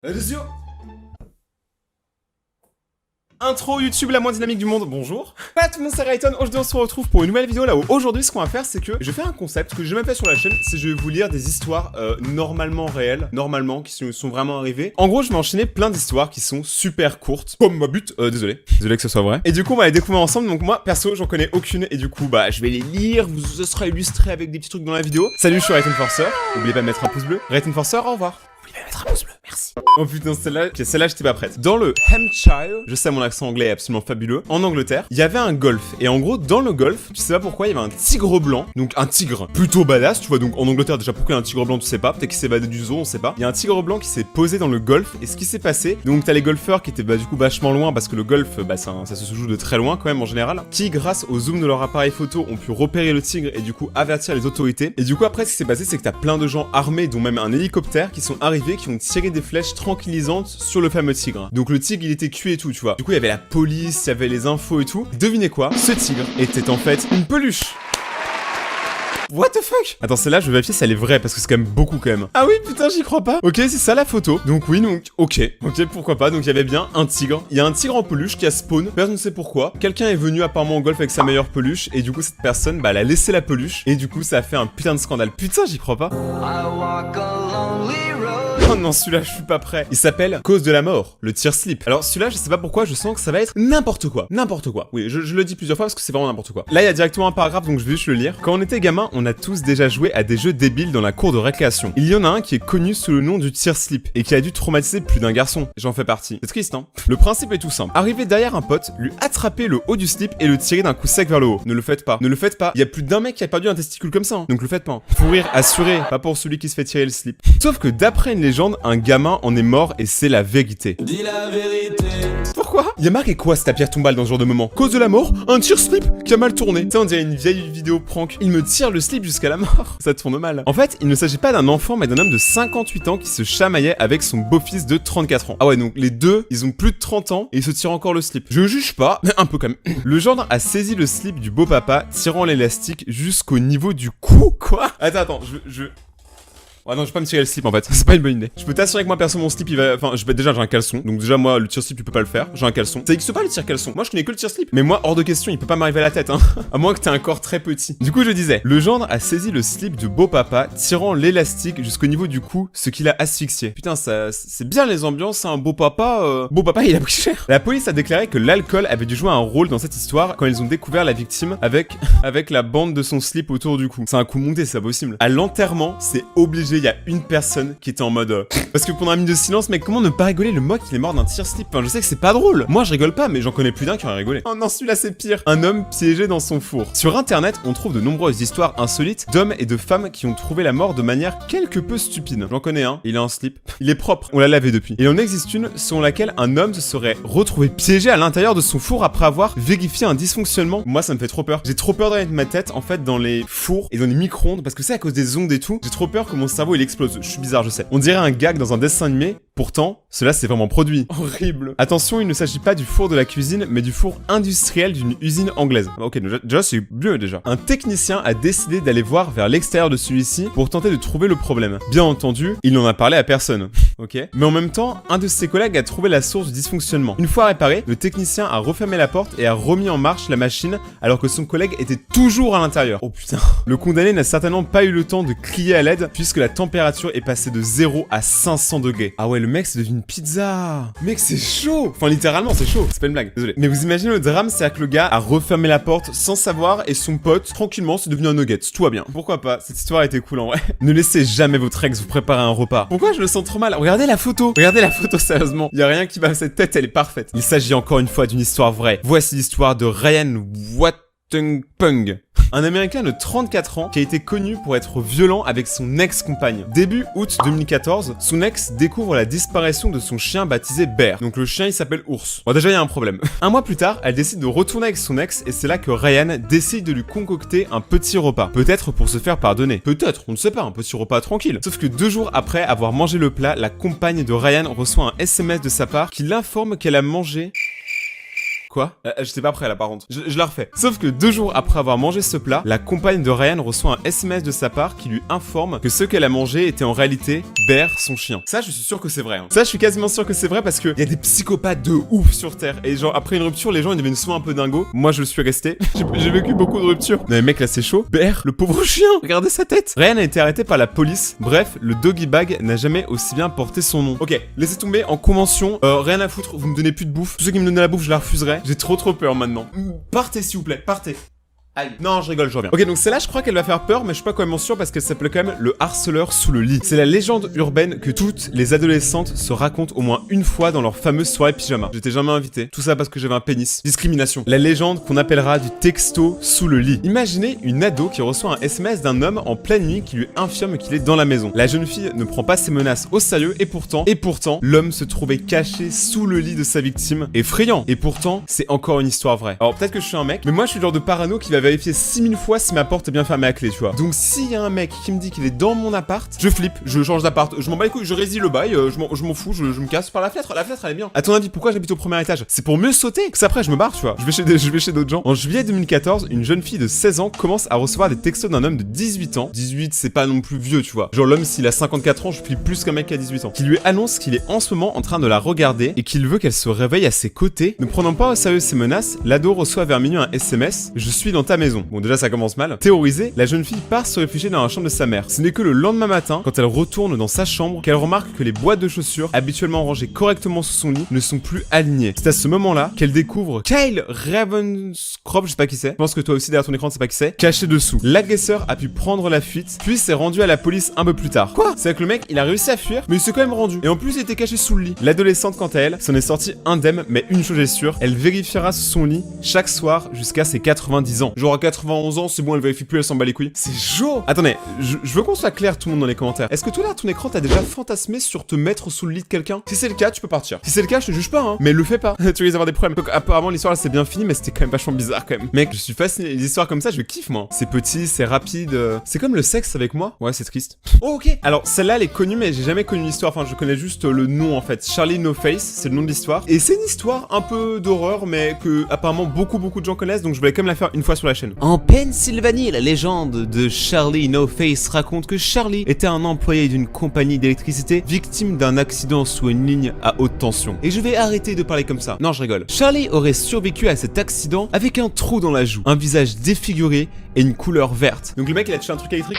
Attention. Intro YouTube la moins dynamique du monde, bonjour. Pas tout le monde, c'est Rayton. Aujourd'hui on se retrouve pour une nouvelle vidéo là où aujourd'hui ce qu'on va faire c'est que je vais faire un concept que j'ai jamais fait sur la chaîne, c'est que je vais vous lire des histoires normalement réelles, qui sont vraiment arrivées. En gros je vais enchaîner plein d'histoires qui sont super courtes, comme ma but, désolé que ce soit vrai. Et du coup on va les découvrir ensemble, donc moi perso j'en connais aucune et du coup bah je vais les lire, ce sera illustré avec des petits trucs dans la vidéo. Salut, je suis Rayton Forcer, n'oubliez pas de mettre un pouce bleu. Rayton Forcer, au revoir. N'oubliez pas de mettre un pouce bleu, merci. Oh putain, celle-là, j'étais pas prête. Dans le Hampshire, je sais mon accent anglais est absolument fabuleux, en Angleterre, il y avait un golf. Et en gros, dans le golf, tu sais pas pourquoi, il y avait un tigre blanc. Donc un tigre plutôt badass, tu vois. Donc en Angleterre, déjà pourquoi il y a un tigre blanc, tu sais pas. Peut-être qu'il s'est évadé du zoo, on sait pas. Il y a un tigre blanc qui s'est posé dans le golf. Et ce qui s'est passé, donc t'as les golfeurs qui étaient du coup vachement loin parce que le golf, ça se joue de très loin quand même en général. Qui, grâce au zoom de leur appareil photo, ont pu repérer le tigre et du coup avertir les autorités. Et du coup après, ce qui s'est passé, c'est que t'as plein de gens armés, dont même un hélicoptère, qui sont arrivés, qui ont tiré des flèches tranquillisantes sur le fameux tigre. Donc le tigre il était cuit et tout, tu vois. Du coup il y avait la police, il y avait les infos et tout. Devinez quoi? Ce tigre était en fait une peluche. What the fuck? Attends, celle-là, je vais vérifier si elle est vraie, parce que c'est quand même beaucoup, quand même. Ah oui, putain, j'y crois pas. Ok, c'est ça la photo. Donc oui, donc, ok, pourquoi pas. Donc il y avait bien un tigre. Il y a un tigre en peluche qui a spawn. Personne ne sait pourquoi. Quelqu'un est venu apparemment au golf avec sa meilleure peluche, et du coup, cette personne, elle a laissé la peluche, et du coup, ça a fait un putain de scandale. Putain, j'y crois pas. Oh non, celui-là, je suis pas prêt. Il s'appelle Cause de la mort, le tear slip. Alors celui-là, je sais pas pourquoi, je sens que ça va être n'importe quoi. N'importe quoi. Oui, je le dis plusieurs fois parce que c'est vraiment n'importe quoi. Là, il y a directement un paragraphe, donc je vais juste le lire. Quand on était gamin, on a tous déjà joué à des jeux débiles dans la cour de récréation. Il y en a un qui est connu sous le nom du tear slip et qui a dû traumatiser plus d'un garçon. J'en fais partie. C'est triste, hein. Le principe est tout simple. Arriver derrière un pote, lui attraper le haut du slip et le tirer d'un coup sec vers le haut. Ne le faites pas. Ne le faites pas. Il y a plus d'un mec qui a perdu un testicule comme ça, hein. Donc le faites pas. Hein. Faut rire assuré, pas pour celui qui se fait tirer le slip. Sauf que d'après une légende, un gamin en est mort et c'est la vérité. Dis la vérité. Pourquoi? Il y a marqué quoi cette pierre tombale dans ce genre de moment? Cause de la mort? Un tear slip qui a mal tourné. Tu sais, on dirait une vieille vidéo prank. Il me tire le slip jusqu'à la mort. Ça tourne mal. En fait, il ne s'agit pas d'un enfant mais d'un homme de 58 ans qui se chamaillait avec son beau-fils de 34 ans. Ah ouais, donc les deux, ils ont plus de 30 ans et ils se tirent encore le slip. Je juge pas, mais un peu quand même. Le gendre a saisi le slip du beau papa, tirant l'élastique jusqu'au niveau du cou. Quoi? Attends, ouais non, je vais pas me tirer le slip en fait, c'est pas une bonne idée. Je peux t'assurer que moi perso mon slip il va... Enfin, déjà j'ai un caleçon, donc déjà moi le tir slip tu peux pas le faire, j'ai un caleçon. Ça existe pas le tir caleçon, moi je connais que le tir slip. Mais moi hors de question, il peut pas m'arriver à la tête hein. À moins que t'aies un corps très petit. Du coup je disais, le gendre a saisi le slip du beau papa, tirant l'élastique jusqu'au niveau du cou, ce qui l'a asphyxié. Putain, ça c'est bien les ambiances, hein. Beau papa il a pris cher. La police a déclaré que l'alcool avait dû jouer un rôle dans cette histoire quand ils ont découvert la victime avec la bande de son slip autour du cou. C'est un coup monté, c'est pas possible. À l'enterrement, c'est obligé, il y a une personne qui était en mode parce que pendant un minute de silence, mec, comment ne pas rigoler? Le mec il est mort d'un tear slip. Enfin, je sais que c'est pas drôle. Moi je rigole pas, mais j'en connais plus d'un qui aurait rigolé. Oh non, celui-là c'est pire. Un homme piégé dans son four. Sur internet, on trouve de nombreuses histoires insolites d'hommes et de femmes qui ont trouvé la mort de manière quelque peu stupide. J'en connais un, il a un slip. Il est propre, on l'a lavé depuis. Il en existe une selon laquelle un homme se serait retrouvé piégé à l'intérieur de son four après avoir vérifié un dysfonctionnement. Moi ça me fait trop peur. J'ai trop peur de mettre ma tête en fait dans les fours et dans les micro-ondes parce que c'est à cause des ondes et tout. J'ai trop peur que mon cerveau il explose. Je suis bizarre, je sais. On dirait un gag dans un dessin animé, pourtant, cela c'est vraiment produit. Horrible. Attention, il ne s'agit pas du four de la cuisine, mais du four industriel d'une usine anglaise. Ok, déjà c'est mieux déjà. Un technicien a décidé d'aller voir vers l'extérieur de celui-ci pour tenter de trouver le problème. Bien entendu, il n'en a parlé à personne. Ok. Mais en même temps, un de ses collègues a trouvé la source du dysfonctionnement. Une fois réparé, le technicien a refermé la porte et a remis en marche la machine alors que son collègue était toujours à l'intérieur. Oh putain. Le condamné n'a certainement pas eu le temps de crier à l'aide puisque la température est passée de 0 à 500 degrés. Ah ouais, le mec c'est devenu une pizza. Mec, c'est chaud. Enfin, littéralement, c'est chaud. C'est pas une blague. Désolé. Mais vous imaginez le drame, c'est que le gars a refermé la porte sans savoir et son pote, tranquillement, c'est devenu un nugget. Tout va bien. Pourquoi pas? Cette histoire était cool en vrai. Ne laissez jamais votre ex vous préparer un repas. Pourquoi je le sens trop mal? Regardez la photo. Regardez la photo, sérieusement. Y a rien qui va à cette tête, elle est parfaite. Il s'agit encore une fois d'une histoire vraie. Voici l'histoire de Ryan Wattengpung. Un Américain de 34 ans qui a été connu pour être violent avec son ex-compagne. Début août 2014, son ex découvre la disparition de son chien baptisé Bear. Donc le chien il s'appelle Ours. Bon déjà il y a un problème. Un mois plus tard, elle décide de retourner avec son ex et c'est là que Ryan décide de lui concocter un petit repas. Peut-être pour se faire pardonner. Peut-être, on ne sait pas, un petit repas tranquille. Sauf que 2 jours après avoir mangé le plat, la compagne de Ryan reçoit un SMS de sa part qui l'informe qu'elle a mangé Quoi? J'étais pas prêt là par contre. Je la refais. Sauf que 2 jours après avoir mangé ce plat, la compagne de Ryan reçoit un SMS de sa part qui lui informe que ce qu'elle a mangé était en réalité Bear, son chien. Ça, je suis sûr que c'est vrai. Hein. Ça, je suis quasiment sûr que c'est vrai parce qu'il y a des psychopathes de ouf sur Terre. Et genre, après une rupture, les gens ils deviennent souvent un peu dingos. Moi, je le suis resté. J'ai vécu beaucoup de ruptures. Non, mais mec, là, c'est chaud. Bear, le pauvre chien. Regardez sa tête. Ryan a été arrêté par la police. Bref, le doggy bag n'a jamais aussi bien porté son nom. Ok, laissez tomber en convention. Rien à foutre, vous me donnez plus de bouffe. Tous ceux qui me donnaient la bouffe, je la refuserai. J'ai trop peur maintenant. Partez s'il vous plaît, partez. Aïe. Non, je rigole, je reviens. Ok, donc celle-là, je crois qu'elle va faire peur, mais je suis pas quand même sûr parce qu'elle s'appelle quand même le harceleur sous le lit. C'est la légende urbaine que toutes les adolescentes se racontent au moins une fois dans leur fameuse soirée pyjama. J'étais jamais invité. Tout ça parce que j'avais un pénis. Discrimination. La légende qu'on appellera du texto sous le lit. Imaginez une ado qui reçoit un SMS d'un homme en pleine nuit qui lui infirme qu'il est dans la maison. La jeune fille ne prend pas ses menaces au sérieux et pourtant, l'homme se trouvait caché sous le lit de sa victime. Effrayant. Et pourtant, c'est encore une histoire vraie. Alors peut-être que je suis un mec, mais moi je suis le genre de parano qui va vérifier 6000 fois si ma porte est bien fermée à clé, tu vois. Donc s'il y a un mec qui me dit qu'il est dans mon appart, je flippe, je change d'appart, je m'en bats les couilles, je résilie le bail, je m'en fous, je me casse par la fenêtre elle est bien. À ton avis, pourquoi j'habite au premier étage? C'est pour mieux sauter, que ça après je me barre, tu vois. Je vais chez d'autres gens. En juillet 2014, une jeune fille de 16 ans commence à recevoir des textos d'un homme de 18 ans. 18, c'est pas non plus vieux, tu vois. Genre l'homme, s'il a 54 ans, je flippe plus qu'un mec qui a 18 ans. Qui lui annonce qu'il est en ce moment en train de la regarder et qu'il veut qu'elle se réveille à ses côtés. Ne prenant pas au sérieux ses menaces, l'ado reçoit vers minuit un SMS: je suis dans ta maison. Bon, déjà ça commence mal. Terrorisée, la jeune fille part se réfugier dans la chambre de sa mère. Ce n'est que le lendemain matin, quand elle retourne dans sa chambre, qu'elle remarque que les boîtes de chaussures, habituellement rangées correctement sous son lit, ne sont plus alignées. C'est à ce moment-là qu'elle découvre Kyle Ravenscroft, je sais pas qui c'est. Je pense que toi aussi derrière ton écran tu sais pas qui c'est. Caché dessous. L'agresseur a pu prendre la fuite, puis s'est rendu à la police un peu plus tard. Quoi? C'est que le mec, il a réussi à fuir, mais il s'est quand même rendu. Et en plus, il était caché sous le lit. L'adolescente, quant à elle, s'en est sortie indemne, mais une chose est sûre, elle vérifiera sous son lit chaque soir jusqu'à ses 90 ans. Genre à 91 ans, c'est bon, elle vérifie plus, elle s'en bat les couilles. C'est chaud. Attendez, je veux qu'on soit clair tout le monde dans les commentaires. Est-ce que toi là, ton écran, t'as déjà fantasmé sur te mettre sous le lit de quelqu'un? Si c'est le cas, tu peux partir. Si c'est le cas, je te juge pas, hein. Mais le fais pas. Tu risques d'avoir des problèmes. Donc apparemment, l'histoire là, c'est bien fini, mais c'était quand même vachement bizarre quand même. Mec, je suis fasciné. Les histoires comme ça, je kiffe moi. C'est petit, c'est rapide. C'est comme le sexe avec moi. Ouais, c'est triste. Oh, ok. Alors celle-là, elle est connue, mais j'ai jamais connu l'histoire. Enfin, je connais juste le nom en fait. Charlie No Face, c'est le nom de l'histoire. Et c'est une histoire un peu d'horreur, mais que apparemment beaucoup de gens connaissent. Donc je voulais quand même la faire une fois sur la chaîne. En Pennsylvanie, la légende de Charlie No Face raconte que Charlie était un employé d'une compagnie d'électricité victime d'un accident sous une ligne à haute tension. Et je vais arrêter de parler comme ça. Non, je rigole. Charlie aurait survécu à cet accident avec un trou dans la joue, un visage défiguré et une couleur verte. Donc le mec il a touché un truc électrique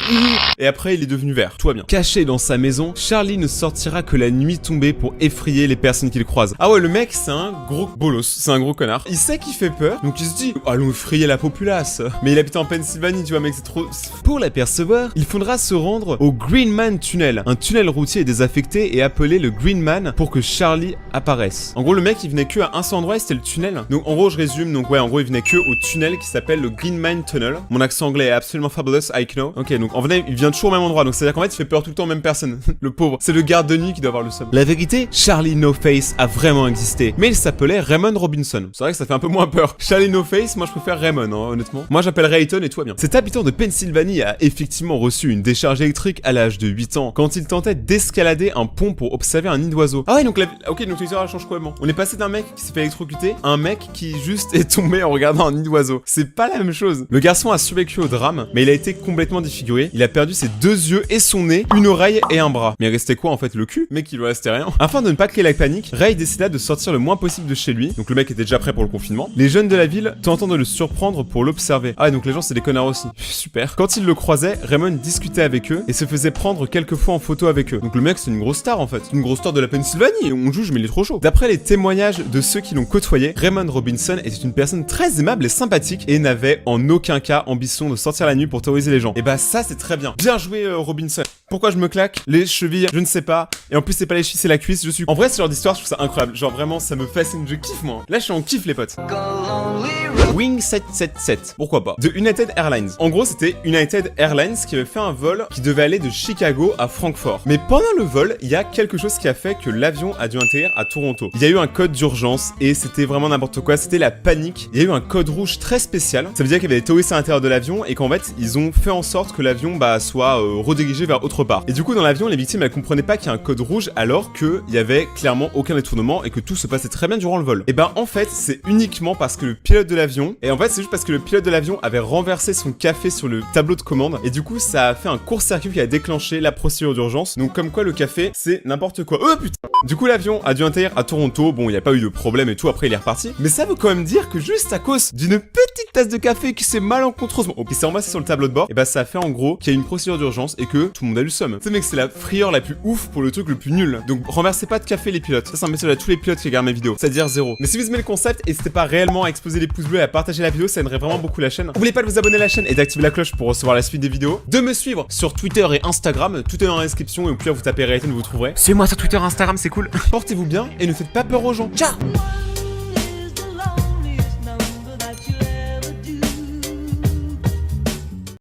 et après il est devenu vert. Tout va bien. Caché dans sa maison, Charlie ne sortira que la nuit tombée pour effrayer les personnes qu'il croise. Ah ouais, le mec c'est un gros bolos, c'est un gros connard. Il sait qu'il fait peur, donc il se dit allons effrayer la populace. Mais il habite en Pennsylvanie, tu vois mec, c'est trop... Pour l'apercevoir, il faudra se rendre au Green Man Tunnel, un tunnel routier désaffecté et appelé le Green Man pour que Charlie apparaisse. En gros le mec il venait que à un seul endroit et c'était le tunnel. Donc en gros je résume, donc ouais en gros il venait que au tunnel qui s'appelle le Green Man Tunnel. Mon accent anglais est absolument fabulous, I know. Ok, donc en vrai il vient toujours au même endroit, donc c'est à dire qu'en fait il fait peur tout le temps aux mêmes personnes. Le pauvre, c'est le garde de nuit qui doit avoir le seum. La vérité, Charlie No Face a vraiment existé, mais il s'appelait Raymond Robinson. C'est vrai que ça fait un peu moins peur. Charlie No Face, moi je préfère Raymond, hein, honnêtement. Moi j'appelle Rayton et tout va bien. Cet habitant de Pennsylvanie a effectivement reçu une décharge électrique à l'âge de 8 ans quand il tentait d'escalader un pont pour observer un nid d'oiseaux. Ah ouais, donc ok, donc l'histoire change complètement. On est passé d'un mec qui s'est fait électrocuter à un mec qui juste est tombé en regardant un nid d'oiseaux. C'est pas la même chose. Le garçon a survécu au drame, mais il a été complètement défiguré. Il a perdu ses 2 yeux et son nez, une oreille et un bras. Mais il restait quoi en fait? Le cul? Mec, il lui restait rien. Afin de ne pas créer la panique, Ray décida de sortir le moins possible de chez lui. Donc le mec était déjà prêt pour le confinement. Les jeunes de la ville tentant de le surprendre pour l'observer. Ah, donc les gens c'est des connards aussi. Super. Quand il le croisait, Raymond discutait avec eux et se faisait prendre quelques fois en photo avec eux. Donc le mec c'est une grosse star en fait. C'est une grosse star de la Pennsylvanie. On juge mais il est trop chaud. D'après les témoignages de ceux qui l'ont côtoyé, Raymond Robinson était une personne très aimable et sympathique et n'avait en aucun cas ambition de sortir la nuit pour terroriser les gens. Et bah ça c'est très bien. Bien joué Robinson. Pourquoi je me claque les chevilles? Je ne sais pas. Et en plus c'est pas les chevilles, c'est la cuisse. Je suis... En vrai ce genre d'histoire je trouve ça incroyable. Genre vraiment ça me fascine. Je kiffe moi. Là je suis en kiff les potes. Wing 777. Pourquoi pas? De United Airlines. En gros c'était United Airlines qui avait fait un vol qui devait aller de Chicago à Francfort. Mais pendant le vol, il y a quelque chose qui a fait que l'avion a dû atterrir à Toronto. Il y a eu un code d'urgence et c'était vraiment n'importe quoi. C'était la panique. Il y a eu un code rouge très spécial. Ça veut dire qu'il y avait des touristes à l'intérieur de l'avion et qu'en fait ils ont fait en sorte que l'avion soit redirigé vers autre autre part. Et du coup dans l'avion les victimes elles comprenaient pas qu'il y a un code rouge alors qu'il y avait clairement aucun détournement et que tout se passait très bien durant le vol. Et ben en fait c'est uniquement parce que le pilote de l'avion, et en fait c'est juste parce que le pilote de l'avion avait renversé son café sur le tableau de commande et du coup ça a fait un court-circuit qui a déclenché la procédure d'urgence. Donc comme quoi le café c'est n'importe quoi. Oh putain. Du coup l'avion a dû atterrir à Toronto, bon il n'y a pas eu de problème et tout, après il est reparti. Mais ça veut quand même dire que juste à cause d'une petite tasse de café qui s'est malencontreusement qui s'est ramassée sur le tableau de bord, et bah ça a fait en gros qu'il y a une procédure d'urgence et que tout le monde a eu le seum. Tu sais mec c'est la frayeur la plus ouf pour le truc le plus nul. Donc renversez pas de café les pilotes. Ça c'est un message à tous les pilotes qui regardent mes vidéos, c'est-à-dire 0. Mais si vous aimez le concept, n'hésitez pas réellement à exploser les pouces bleus et à partager la vidéo, ça aiderait vraiment beaucoup la chaîne. N'oubliez pas de vous abonner à la chaîne et d'activer la cloche pour recevoir la suite des vidéos. De me suivre sur Twitter et Instagram, tout est dans la description et au pire vous tapez Rayton, vous trouverez. Suis-moi sur Twitter, Instagram, c'est cool. Portez-vous bien et ne faites pas peur aux gens. Ciao.